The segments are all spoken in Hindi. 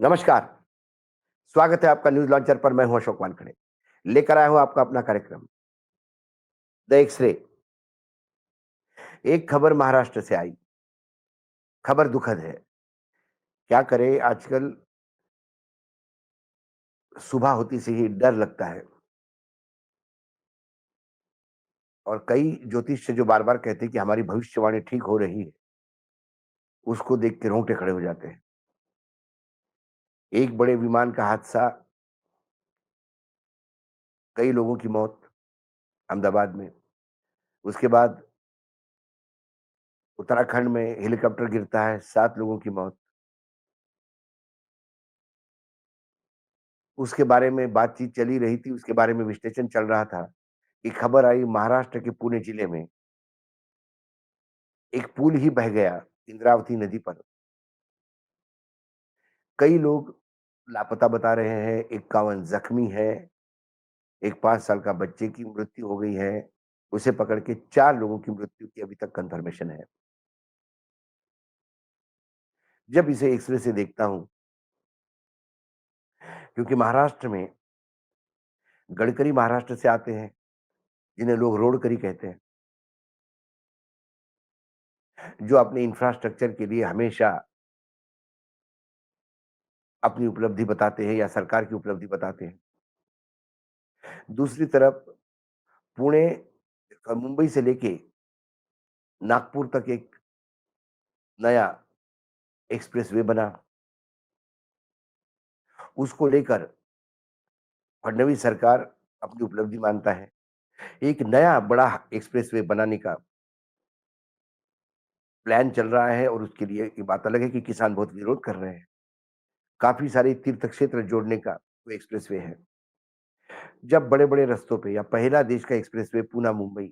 नमस्कार, स्वागत है आपका न्यूज़ लॉन्चर पर। मैं हूं अशोक वानखेड़े। लेकर आया हूं आपका अपना कार्यक्रम द एक्स-रे। एक खबर महाराष्ट्र से आई, खबर दुखद है। क्या करें आजकल सुबह होती से ही डर लगता है और कई ज्योतिष से जो बार-बार कहते हैं कि हमारी भविष्यवाणी ठीक हो रही है, उसको देख के रोंगटे खड़े हो जाते हैं। एक बड़े विमान का हादसा, कई लोगों की मौत अहमदाबाद में। उसके बाद उत्तराखंड में हेलीकॉप्टर गिरता है, 7 लोगों की मौत। उसके बारे में बातचीत चली रही थी, उसके बारे में विश्लेषण चल रहा था कि खबर आई महाराष्ट्र के पुणे जिले में एक पुल ही बह गया इंद्रावती नदी पर। कई लोग लापता बता रहे हैं, 51 जख्मी है, एक 5 साल का बच्चे की मृत्यु हो गई है। उसे पकड़ के 4 लोगों की मृत्यु की अभी तक कन्फर्मेशन है। जब इसे एक्स-रे से देखता हूँ, क्योंकि महाराष्ट्र में गडकरी महाराष्ट्र से आते हैं, जिन्हें लोग रोडकरी कहते हैं, जो अपने इंफ्रास्ट्रक्चर के लिए हमेशा अपनी उपलब्धि बताते हैं या सरकार की उपलब्धि बताते हैं। दूसरी तरफ पुणे मुंबई से लेके नागपुर तक एक नया एक्सप्रेसवे बना, उसको लेकर फडणवीस सरकार अपनी उपलब्धि मानता है। एक नया बड़ा एक्सप्रेसवे बनाने का प्लान चल रहा है और उसके लिए ये बात अलग है कि किसान बहुत विरोध कर रहे हैं। काफ़ी सारे तीर्थ क्षेत्र जोड़ने का वो एक्सप्रेसवे है। जब बड़े-बड़े रास्तों पे या पहला देश का एक्सप्रेसवे पूना-मुंबई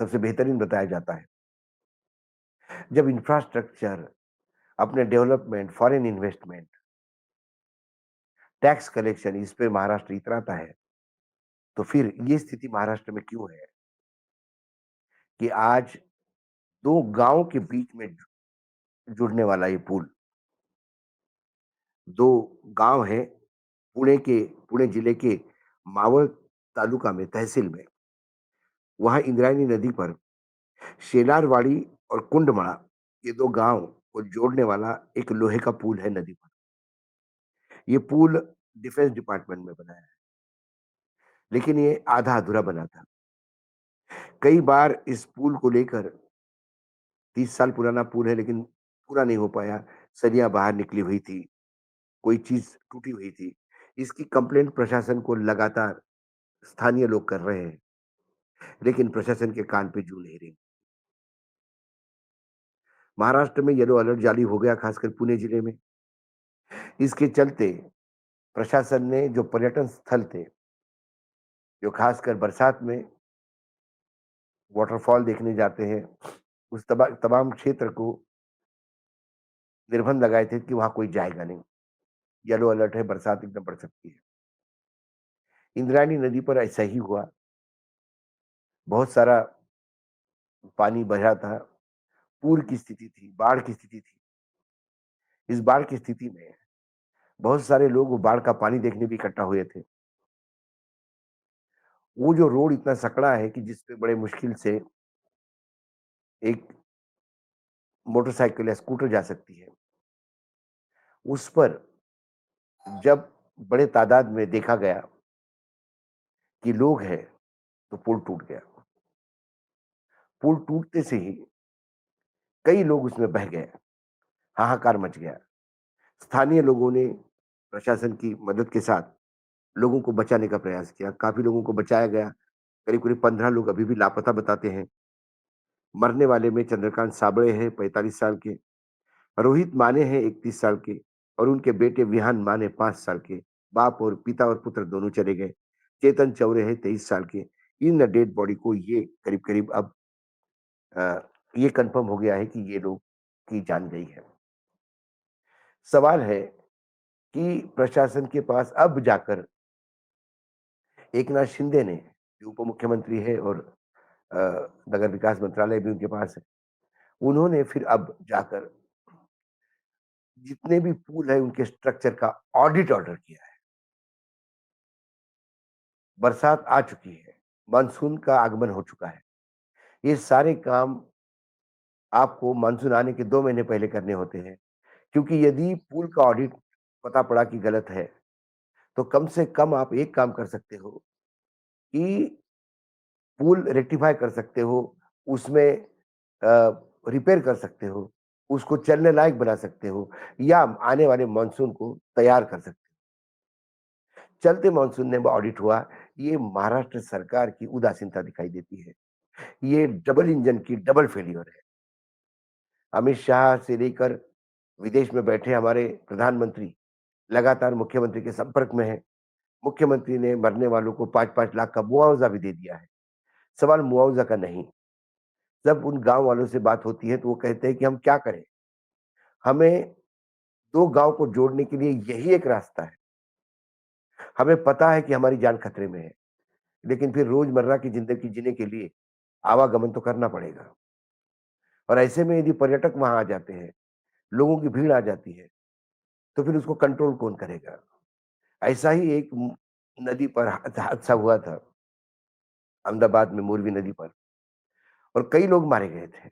सबसे बेहतरीन बताया जाता है। जब इंफ्रास्ट्रक्चर, अपने development, foreign investment, tax collection इस पे महाराष्ट्र इतराता है, तो फिर ये स्थिति महाराष्ट्र में क्यों है कि आज 2 गाँव के बीच में जुड़ने वाला ये पुल, 2 गाँव हैं पुणे जिले के मावळ तालुका में, तहसील में। वहाँ इंद्रायणी नदी पर शेलारवाड़ी और कुंडमड़ा, ये 2 गाँव को जोड़ने वाला एक लोहे का पुल है नदी पर। ये पुल डिफेंस डिपार्टमेंट में बना है, लेकिन ये आधा-अधूरा बना था। कई बार इस पुल को लेकर 30 साल पुराना पुल है लेकिन पूरा नहीं हो पाया, सरियाँ बाहर निकली हुई थी, कोई चीज़ टूटी हुई थी। इसकी कंप्लेंट प्रशासन को लगातार स्थानीय लोग कर रहे हैं, लेकिन प्रशासन के कान पे जू नहीं रही। महाराष्ट्र में येलो अलर्ट जारी हो गया, खासकर पुणे जिले में। इसके चलते प्रशासन ने जो पर्यटन स्थल थे, जो खासकर बरसात में वाटरफॉल देखने जाते हैं, उस तमाम क्षेत्र को निर्बंध लगाए थे कि वहाँ कोई जाएगा नहीं। येलो अलर्ट है, बरसात एकदम बढ़ सकती है। इंद्रायणी नदी पर ऐसा ही हुआ, बहुत सारा पानी बह था, पूर की स्थिति थी, बाढ़ की स्थिति थी। इस बाढ़ की स्थिति में बहुत सारे लोग वो बाढ़ का पानी देखने भी इकट्ठा हुए थे। वो जो रोड इतना सकड़ा है कि जिस पे बड़े मुश्किल से एक मोटरसाइकिल या स्कूटर जा सकती है। उस पर जब बड़े तादाद में देखा गया कि लोग हैं, तो पुल टूट गया। पुल टूटते से ही कई लोग उसमें बह गए, हाहाकार मच गया। स्थानीय लोगों ने प्रशासन की मदद के साथ लोगों को बचाने का प्रयास किया, काफ़ी लोगों को बचाया गया। करीब-करीब 15 लोग अभी भी लापता बताते हैं। मरने वाले में चंद्रकांत साबळे हैं 45 साल के, रोहित माने हैं 31 साल के और उनके बेटे विहान माने 5 साल के। बाप और पिता और पुत्र दोनों चले गए। चेतन चौरे हैं 23 साल के। इन डेड बॉडी को ये करीब-करीब अब अ, ये कन्फर्म हो गया है कि ये लोग की जान गई है। सवाल है कि प्रशासन के पास अब जाकर एकनाथ शिंदे ने, जो उप मुख्यमंत्री है और अ, नगर विकास मंत्रालय भी उनके पास है, उन्होंने फिर अब जाकर जितने भी पुल हैं उनके स्ट्रक्चर का ऑडिट ऑर्डर किया है। बरसात आ चुकी है, मानसून का आगमन हो चुका है। ये सारे काम आपको मानसून आने के 2 महीने पहले करने होते हैं, क्योंकि यदि पुल का ऑडिट पता पड़ा कि गलत है, तो कम से कम आप एक काम कर सकते हो कि पुल रेक्टिफ़ाई कर सकते हो, उसमें रिपेयर कर सकते हो, उसको चलने लायक बना सकते हो या आने वाले मानसून को तैयार कर सकते हो। चलते मानसून में ऑडिट हुआ, ये महाराष्ट्र सरकार की उदासीनता दिखाई देती है। ये डबल इंजन की डबल फेल्योर है। अमित शाह से लेकर विदेश में बैठे हमारे प्रधानमंत्री लगातार मुख्यमंत्री के संपर्क में हैं। मुख्यमंत्री ने मरने वालों को 5-5 लाख का मुआवज़ा भी दे दिया है। सवाल मुआवज़ा का नहीं, जब उन गाँव वालों से बात होती है तो वो कहते हैं कि हम क्या करें? हमें 2 गाँव को जोड़ने के लिए यही एक रास्ता है। हमें पता है कि हमारी जान खतरे में है, लेकिन फिर रोज़मर्रा की ज़िंदगी जीने के लिए आवागमन तो करना पड़ेगा। और ऐसे में यदि पर्यटक वहाँ आ जाते हैं, लोगों की भीड़ आ जाती है, तो फिर उसको कंट्रोल कौन करेगा? ऐसा ही एक नदी पर हादसा हुआ था, अहमदाबाद में मोरवी नदी पर और कई लोग मारे गए थे।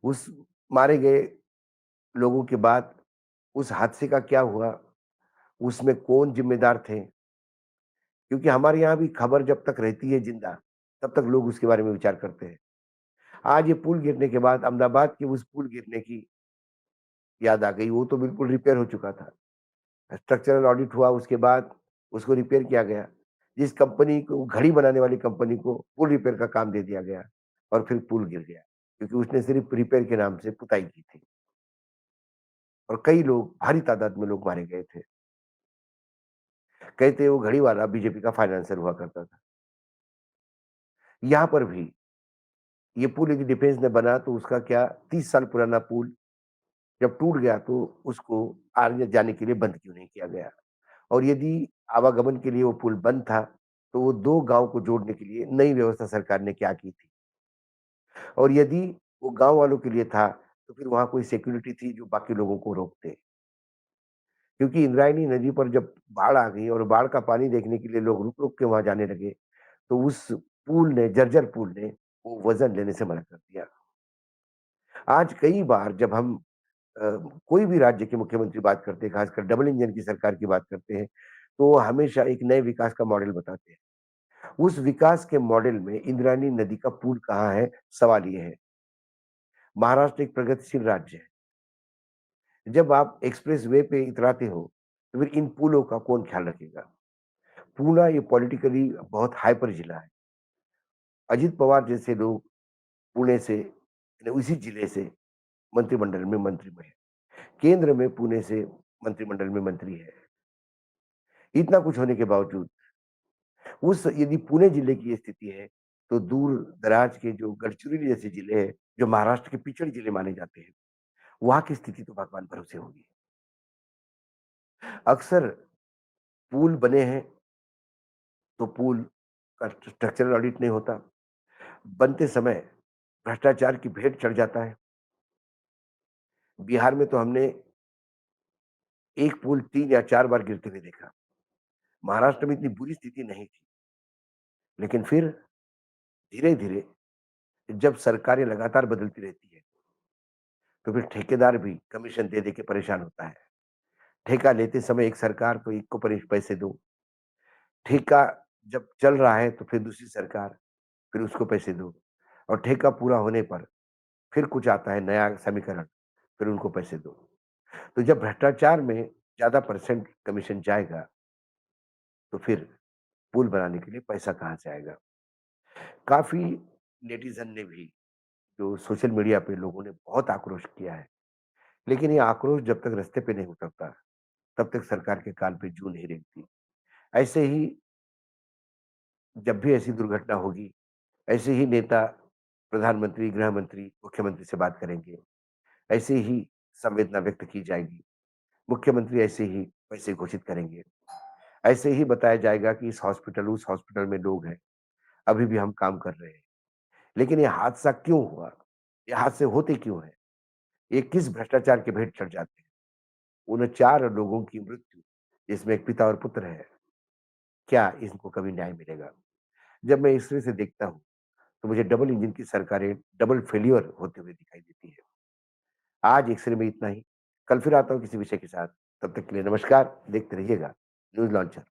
उस मारे गए लोगों के बाद उस हादसे का क्या हुआ, उसमें कौन ज़िम्मेदार थे? क्योंकि हमारे यहाँ भी खबर जब तक रहती है ज़िंदा, तब तक लोग उसके बारे में विचार करते हैं। आज ये पुल गिरने के बाद अहमदाबाद के उस पुल गिरने की याद आ गई, वो तो बिल्कुल रिपेयर हो चुका था। स्ट्रक्चरल ऑडिट हुआ उसके बाद उसको रिपेयर किया गया। जिस कंपनी को घड़ी बनाने वाली कंपनी को पुल रिपेयर का काम दे दिया गया और फिर पुल गिर गया, क्योंकि उसने सिर्फ़ रिपेयर के नाम से पुताई की थी और कई लोग भारी तादाद में लोग मारे गए थे। कहते हैं वो घड़ी वाला बीजेपी का फाइनेंसर हुआ करता था। यहाँ पर भी ये पुल यदि डिफेंस में बना तो उसका क्या 30 साल पुराना पुल जब टूट गया तो उसको आने जाने के लिए बंद क्यों नहीं किया गया? और यदि आवागमन के लिए वो पुल बंद था, तो वो 2 गाँव को जोड़ने के लिए नई व्यवस्था सरकार ने क्या की थी? और यदि वो गाँव वालों के लिए था, तो फिर वहाँ कोई सिक्योरिटी थी जो बाकी लोगों को रोकते? क्योंकि इंद्रायणी नदी पर जब बाढ़ आ गई और बाढ़ का पानी देखने के लिए लोग रुक-रुक के वहाँ जाने लगे, तो उस पुल ने जर्जर पुल ने वो वज़न लेने से मना कर दिया। आज कई बार जब हम अ, कोई भी राज्य के मुख्यमंत्री बात करते हैं, खासकर डबल इंजन की सरकार की बात करते हैं, तो वो हमेशा एक नए विकास का मॉडल बताते हैं। उस विकास के मॉडल में इंद्रायणी नदी का पुल कहाँ है? सवाल ये है। महाराष्ट्र एक प्रगतिशील राज्य है। जब आप एक्सप्रेस वे पे इतराते हो, तो फिर इन पुलों का कौन ख्याल रखेगा? पूना ये पॉलिटिकली बहुत हाइपर जिला है। अजित पवार जैसे लोग पुणे से यानी उसी जिले से मंत्रिमंडल में मंत्री में हैं। केंद्र में पुणे से मंत्रिमंडल में मंत्री है। इतना कुछ होने के बावजूद उस यदि पुणे जिले की ये स्थिति है, तो दूर-दराज के जो गढ़चिरौली जैसे जिले हैं, जो महाराष्ट्र के पिछड़े जिले माने जाते हैं, वहाँ की स्थिति तो भगवान भरोसे होगी। अक्सर पुल बने हैं, तो पुल का स्ट्रक्चरल ऑडिट नहीं होता। बनते समय भ्रष्टाचार की भेंट चढ़ जाता है। बिहार में तो हमने एक पुल 3 या 4 बार गिरते हुए देखा। महाराष्ट्र में इतनी बुरी स्थिति नहीं थी। लेकिन फिर धीरे-धीरे जब सरकारें लगातार बदलती रहती है, तो फिर ठेकेदार भी कमीशन दे-दे के परेशान होता है। ठेका लेते समय एक सरकार तो एक को पैसे दो, ठेका जब चल रहा है तो फिर दूसरी सरकार, फिर उसको पैसे दो और ठेका पूरा होने पर फिर कुछ आता है नया समीकरण, फिर उनको पैसे दो। तो जब भ्रष्टाचार में ज़्यादा परसेंट कमीशन जाएगा, तो फिर पुल बनाने के लिए पैसा कहाँ से आएगा? काफ़ी नेटिज़न ने भी जो सोशल मीडिया पे लोगों ने बहुत आक्रोश किया है, लेकिन ये आक्रोश जब तक रास्ते पे नहीं उतरता, तब तक सरकार के कान पे जूं नहीं रेंगती। ऐसे ही जब भी ऐसी दुर्घटना होगी, ऐसे ही नेता प्रधानमंत्री, गृह मंत्री, मुख्यमंत्री से बात करेंगे। ऐसे ही संवेदना व्यक्त की जाएगी। मुख्यमंत्री ऐसे ही पैसे घोषित करेंगे। ऐसे ही बताया जाएगा कि इस हॉस्पिटल, उस हॉस्पिटल में लोग हैं, अभी भी हम काम कर रहे हैं। लेकिन ये हादसा क्यों हुआ? ये हादसे होते क्यों हैं? ये किस भ्रष्टाचार के भेंट चढ़ जाते हैं। उन 4 लोगों की मृत्यु, जिसमें एक पिता और पुत्र है, क्या इनको कभी न्याय मिलेगा? जब मैं इस तरह से देखता हूँ, तो मुझे डबल इंजन की सरकारें डबल फेल्योर होते हुए दिखाई देती है। आज एक्स-रे में इतना ही। कल फिर आता हूँ किसी विषय के साथ। तब तक के लिए नमस्कार, देखते रहिएगा न्यूज़ लॉन्चर।